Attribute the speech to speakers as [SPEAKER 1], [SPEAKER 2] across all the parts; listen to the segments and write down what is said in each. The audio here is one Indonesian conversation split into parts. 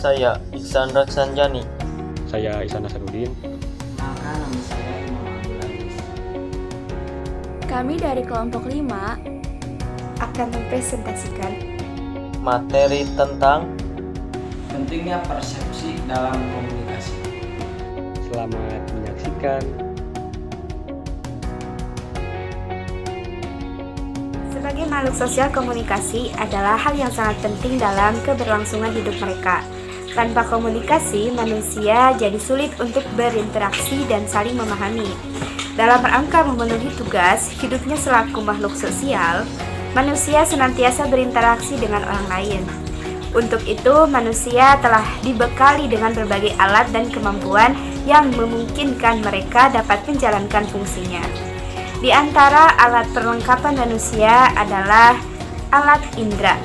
[SPEAKER 1] saya Iksan Raksanjani.
[SPEAKER 2] Saya Ihsan Nasaruddin.
[SPEAKER 3] Maka nama saya Imam Abdul Aziz.
[SPEAKER 4] Kami dari kelompok 5
[SPEAKER 5] akan mempresentasikan
[SPEAKER 1] Materi tentang
[SPEAKER 3] Pentingnya persepsi dalam komunikasi.
[SPEAKER 2] Selamat menyaksikan.
[SPEAKER 5] sebagai makhluk sosial, komunikasi adalah hal yang sangat penting dalam keberlangsungan hidup mereka. Tanpa komunikasi, manusia jadi sulit untuk berinteraksi dan saling memahami. Dalam rangka memenuhi tugas hidupnya selaku makhluk sosial, manusia senantiasa berinteraksi dengan orang lain. Untuk itu, manusia telah dibekali dengan berbagai alat dan kemampuan yang memungkinkan mereka dapat menjalankan fungsinya. Di antara alat perlengkapan manusia adalah alat indera.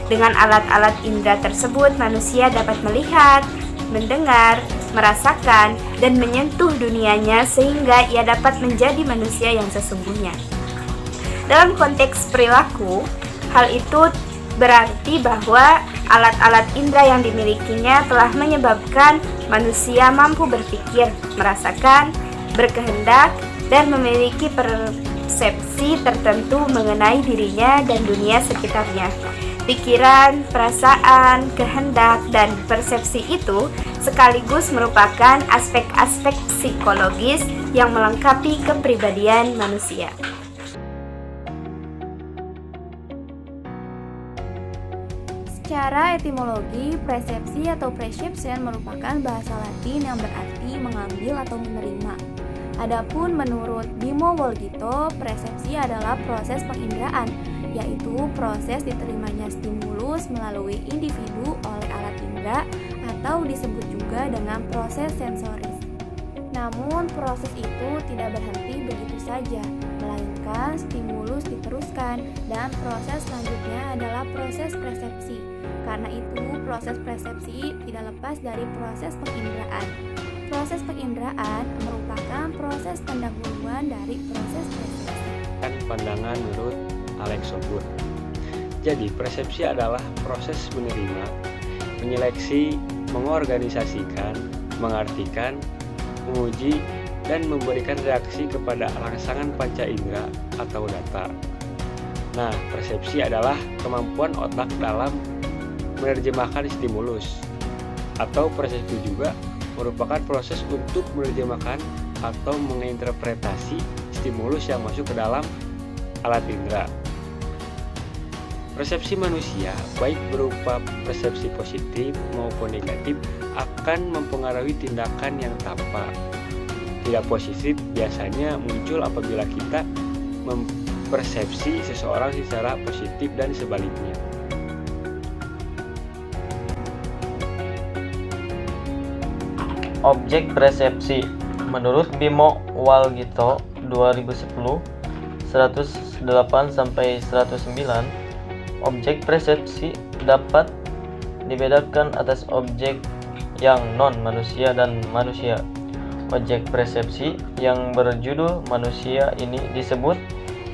[SPEAKER 5] Dengan alat-alat indera tersebut, manusia dapat melihat, mendengar, merasakan, dan menyentuh dunianya sehingga ia dapat menjadi manusia yang sesungguhnya. Dalam konteks perilaku, hal itu berarti bahwa alat-alat indera yang dimilikinya telah menyebabkan manusia mampu berpikir, merasakan, berkehendak, dan memiliki persepsi tertentu mengenai dirinya dan dunia sekitarnya. Pikiran, perasaan, kehendak, dan persepsi itu sekaligus merupakan aspek-aspek psikologis yang melengkapi kepribadian manusia.
[SPEAKER 4] Secara etimologi, persepsi atau perception merupakan bahasa Latin yang berarti mengambil atau menerima. Adapun menurut Bimo Wolgito, persepsi adalah proses penginderaan, yaitu proses diterimanya stimulus melalui individu oleh alat indera atau disebut juga dengan proses sensoris. Namun proses itu tidak berhenti begitu saja, melainkan stimulus diteruskan dan proses selanjutnya adalah proses persepsi. Karena itu proses persepsi tidak lepas dari proses penginderaan. Proses penginderaan merupakan proses pendahuluan dari proses persepsi.
[SPEAKER 2] Dan pandangan menurut Alex Sobur. Jadi, persepsi adalah proses menerima, menyeleksi, mengorganisasikan, mengartikan, menguji, dan memberikan reaksi kepada rangsangan panca indera atau data. Nah, persepsi adalah kemampuan otak dalam menerjemahkan stimulus, atau persepsi juga merupakan proses untuk menerjemahkan atau menginterpretasi stimulus yang masuk ke dalam alat indera. Persepsi manusia, baik berupa persepsi positif maupun negatif, akan mempengaruhi tindakan yang tampak. Tidak positif biasanya muncul apabila kita mempersepsi seseorang secara positif dan sebaliknya.
[SPEAKER 1] objek persepsi. Menurut Bimo Wolgito 2010 108-109, objek persepsi dapat dibedakan atas objek yang non-manusia dan manusia. Objek persepsi yang berjudul manusia ini disebut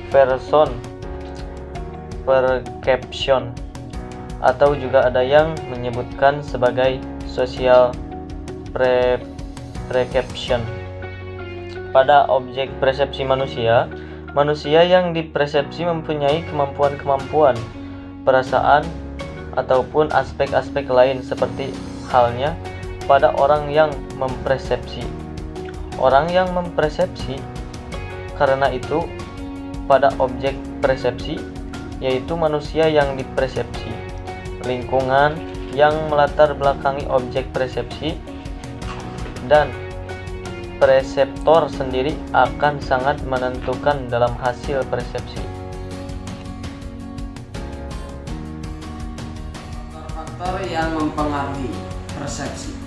[SPEAKER 1] person perception, atau juga ada yang menyebutkan sebagai social perception. Pada objek persepsi manusia, manusia yang dipersepsi mempunyai kemampuan-kemampuan, perasaan, ataupun aspek-aspek lain seperti halnya pada orang yang mempersepsi. Orang yang mempersepsi, karena itu pada objek persepsi, yaitu manusia yang dipersepsi, lingkungan yang melatar belakangi objek persepsi, dan perseptor sendiri akan sangat menentukan dalam hasil persepsi.
[SPEAKER 3] Faktor yang mempengaruhi persepsi.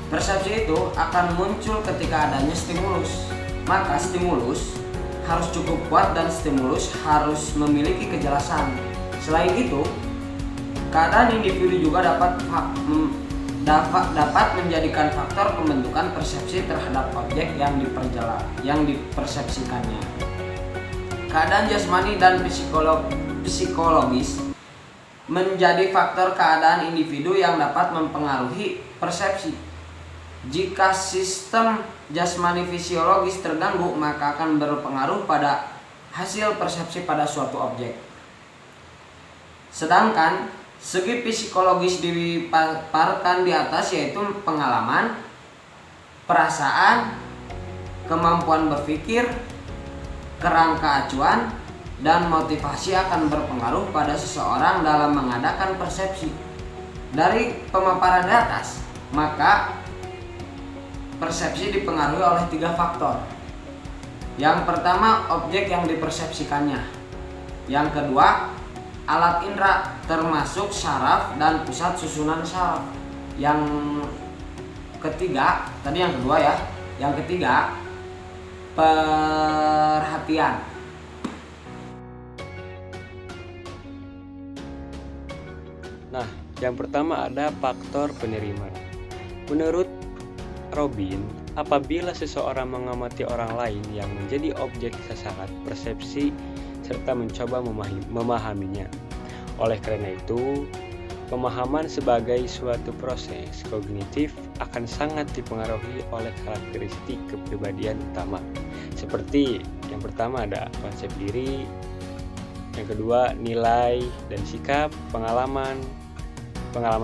[SPEAKER 3] Persepsi itu akan muncul ketika adanya stimulus. Maka stimulus harus cukup kuat dan stimulus harus memiliki kejelasan. Selain itu, keadaan individu juga dapat menjadikan faktor pembentukan persepsi terhadap objek yang dipersepsikannya. Keadaan jasmani dan psikologis menjadi faktor keadaan individu yang dapat mempengaruhi persepsi. Jika sistem jasmani fisiologis terganggu, maka akan berpengaruh pada hasil persepsi pada suatu objek. Sedangkan segi psikologis dipaparkan di atas, yaitu pengalaman, perasaan, kemampuan berpikir, kerangka acuan, dan motivasi akan berpengaruh pada seseorang dalam mengadakan persepsi. Dari pemaparan di atas, maka persepsi dipengaruhi oleh 3 faktor. Yang pertama, objek yang dipersepsikannya. Yang kedua, alat indera termasuk saraf dan pusat susunan saraf. Yang ketiga, tadi yang kedua ya. Yang ketiga, perhatian.
[SPEAKER 2] Nah, yang pertama ada faktor penerimaan. Menurut Robin, apabila seseorang mengamati orang lain yang menjadi objek sasaran persepsi serta mencoba memahaminya. Oleh karena itu, pemahaman sebagai suatu proses kognitif akan sangat dipengaruhi oleh karakteristik kepribadian utama. Seperti yang pertama ada konsep diri, yang kedua nilai dan sikap, pengalaman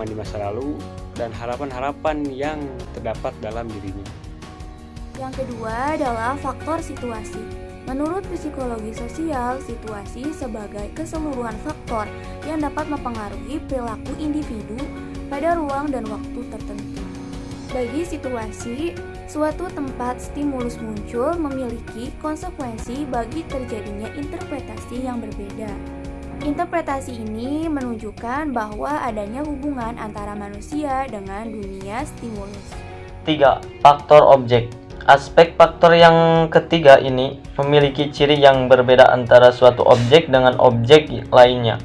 [SPEAKER 2] di masa lalu, dan harapan-harapan yang terdapat dalam dirinya.
[SPEAKER 4] Yang kedua adalah faktor situasi. Menurut psikologi sosial, situasi sebagai keseluruhan faktor yang dapat mempengaruhi perilaku individu pada ruang dan waktu tertentu. Bagi situasi, suatu tempat stimulus muncul memiliki konsekuensi bagi terjadinya interpretasi yang berbeda. Interpretasi ini menunjukkan bahwa adanya hubungan antara manusia dengan dunia stimulus.
[SPEAKER 1] 3. Faktor objek. Aspek faktor yang ketiga ini memiliki ciri yang berbeda antara suatu objek dengan objek lainnya.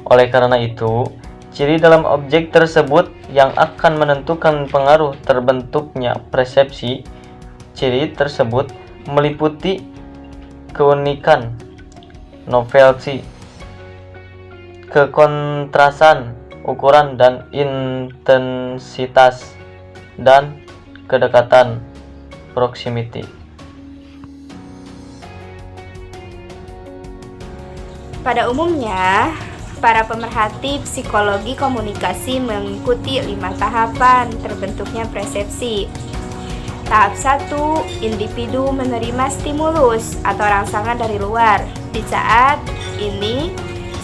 [SPEAKER 1] Oleh karena itu, ciri dalam objek tersebut yang akan menentukan pengaruh terbentuknya persepsi. Ciri tersebut meliputi keunikan, novelty, kekontrasan, ukuran dan intensitas, dan kedekatan, proximity.
[SPEAKER 5] Pada umumnya, para pemerhati psikologi komunikasi mengikuti 5 tahapan terbentuknya persepsi. Tahap 1, individu menerima stimulus atau rangsangan dari luar. Di saat ini,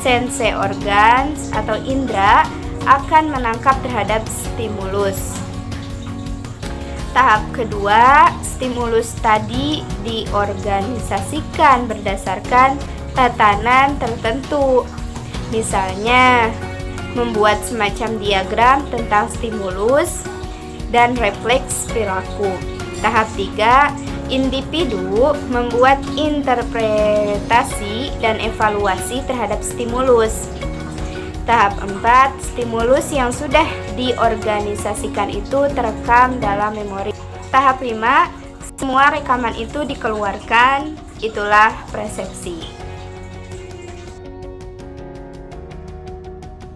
[SPEAKER 5] sense organs atau indera akan menangkap terhadap stimulus. Tahap kedua, stimulus tadi diorganisasikan berdasarkan tatanan tertentu. Misalnya, membuat semacam diagram tentang stimulus dan refleks perilaku. Tahap 3, individu membuat interpretasi dan evaluasi terhadap stimulus. Tahap 4, stimulus yang sudah diorganisasikan itu terekam dalam memori. Tahap 5, semua rekaman itu dikeluarkan, itulah persepsi.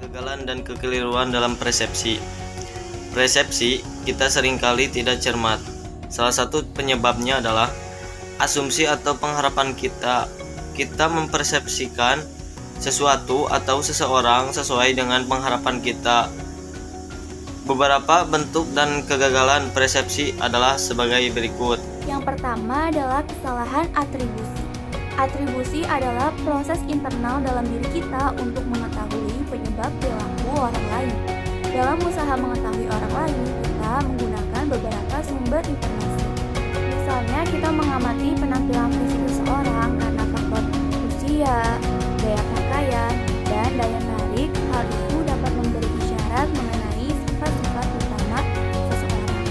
[SPEAKER 1] Kegagalan dan kekeliruan dalam persepsi. Persepsi kita seringkali tidak cermat. Salah satu penyebabnya adalah asumsi atau pengharapan kita. Kita mempersepsikan sesuatu atau seseorang sesuai dengan pengharapan kita. Beberapa bentuk dan kegagalan persepsi adalah sebagai berikut.
[SPEAKER 4] Yang pertama adalah kesalahan atribusi. Atribusi adalah proses internal dalam diri kita untuk mengetahui penyebab perilaku orang lain. Dalam usaha mengetahui orang lain, kita menggunakan beberapa sumber informasi. Misalnya, kita mengamati penampilan fisik seseorang karena faktor usia, gaya pakaian, dan daya tarik. Hal itu dapat memberi isyarat mengenai sifat-sifat utama seseorang.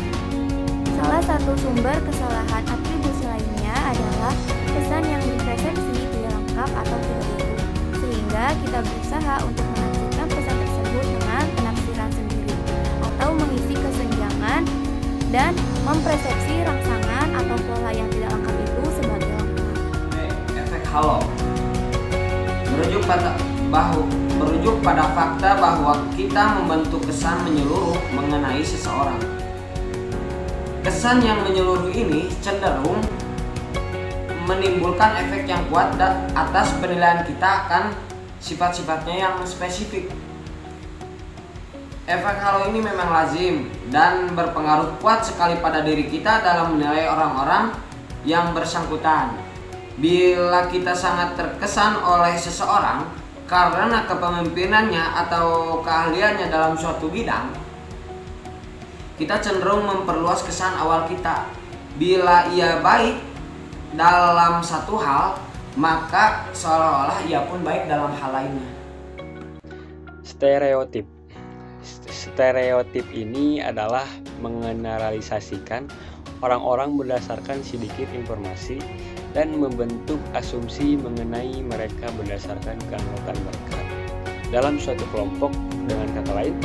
[SPEAKER 4] Salah satu sumber kesalahan atribusi lainnya adalah pesan yang dipersepsi tidak lengkap atau tidak utuh, sehingga kita berusaha untuk menafsirkan pesan tersebut dengan penafsiran sendiri atau mengisi kesenjangan dan mempersepsi rangsangan atau pola yang tidak lengkap itu sebagai lengkap.
[SPEAKER 3] Efek halo. Merujuk pada merujuk pada fakta bahwa kita membentuk kesan menyeluruh mengenai seseorang. Kesan yang menyeluruh ini cenderung menimbulkan efek yang kuat atas penilaian kita akan sifat-sifatnya yang spesifik. Efek halo ini memang lazim dan berpengaruh kuat sekali pada diri kita dalam menilai orang-orang yang bersangkutan. Bila kita sangat terkesan oleh seseorang karena kepemimpinannya atau keahliannya dalam suatu bidang, kita cenderung memperluas kesan awal kita. Bila ia baik dalam satu hal, maka seolah-olah ia pun baik dalam hal lainnya.
[SPEAKER 2] Stereotip. Stereotip ini adalah mengeneralisasikan orang-orang berdasarkan sedikit informasi dan membentuk asumsi mengenai mereka berdasarkan keanggotaan mereka dalam suatu kelompok. Dengan kata lain,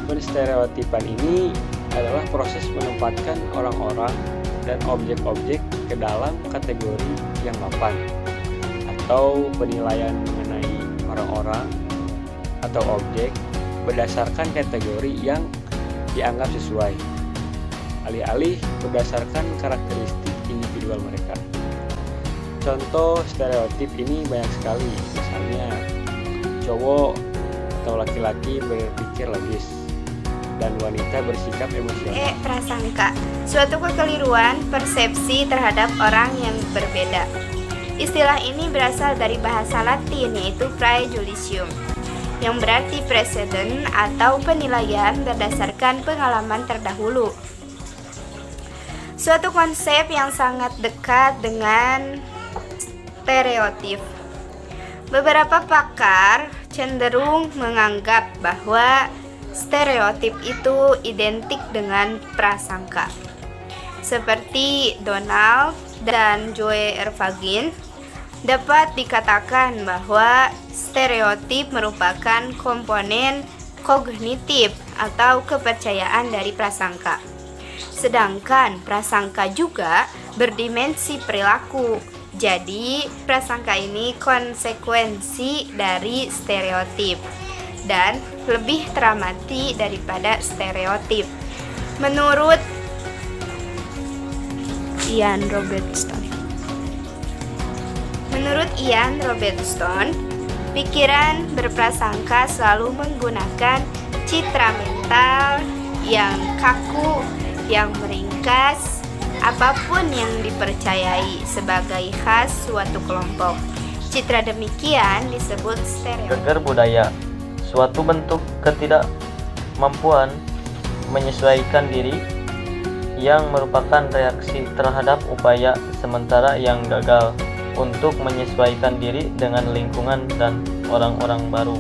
[SPEAKER 2] penstereotipan ini adalah proses menempatkan orang-orang dan objek-objek ke dalam kategori yang mapan, atau penilaian mengenai orang-orang atau objek berdasarkan kategori yang dianggap sesuai, alih-alih berdasarkan karakteristik individual mereka. Contoh stereotip ini banyak sekali, misalnya cowok atau laki-laki berpikir logis dan wanita bersikap emosional.
[SPEAKER 5] Prasangka, suatu kekeliruan persepsi terhadap orang yang berbeda. Istilah ini berasal dari bahasa Latin, yaitu praejudicium, yang berarti preseden atau penilaian berdasarkan pengalaman terdahulu. Suatu konsep yang sangat dekat dengan stereotip. Beberapa pakar cenderung menganggap bahwa stereotip itu identik dengan prasangka. Seperti Donald dan Joe Ervagin, dapat dikatakan bahwa stereotip merupakan komponen kognitif atau kepercayaan dari prasangka. Sedangkan prasangka juga berdimensi perilaku. Jadi, prasangka ini konsekuensi dari stereotip dan lebih teramati daripada stereotip. Menurut Ian Robertson, pikiran berprasangka selalu menggunakan citra mental yang kaku, yang meringkas, apapun yang dipercayai sebagai khas suatu kelompok. Citra demikian disebut stereotip.
[SPEAKER 1] Geger budaya, suatu bentuk ketidakmampuan menyesuaikan diri yang merupakan reaksi terhadap upaya sementara yang gagal untuk menyesuaikan diri dengan lingkungan dan orang-orang baru.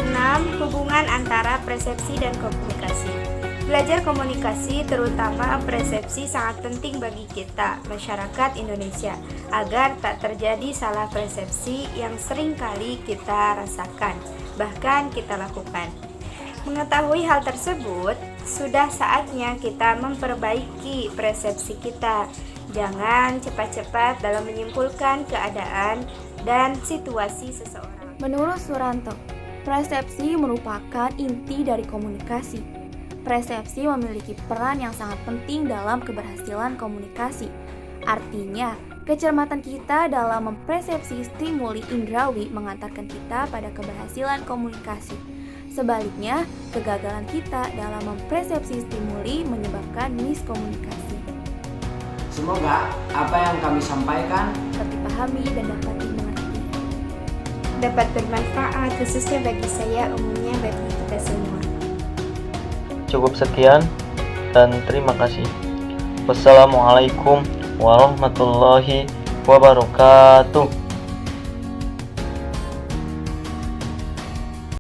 [SPEAKER 5] 6. Hubungan antara persepsi dan komunikasi. Belajar komunikasi, terutama persepsi, sangat penting bagi kita, masyarakat Indonesia, agar tak terjadi salah persepsi yang sering kali kita rasakan, bahkan kita lakukan. Mengetahui hal tersebut, sudah saatnya kita memperbaiki persepsi kita. Jangan cepat-cepat dalam menyimpulkan keadaan dan situasi seseorang.
[SPEAKER 4] Menurut Suranto, persepsi merupakan inti dari komunikasi. Persepsi memiliki peran yang sangat penting dalam keberhasilan komunikasi. Artinya, kecermatan kita dalam mempersepsi stimuli indrawi mengantarkan kita pada keberhasilan komunikasi. Sebaliknya, kegagalan kita dalam mempersepsi stimuli menyebabkan miskomunikasi.
[SPEAKER 3] Semoga apa yang kami sampaikan
[SPEAKER 4] Dapat dipahami dan dapat dimengerti.
[SPEAKER 5] Dapat bermanfaat khususnya bagi saya, umumnya bagi kita semua.
[SPEAKER 1] Cukup sekian dan terima kasih. Wassalamualaikum warahmatullahi wabarakatuh.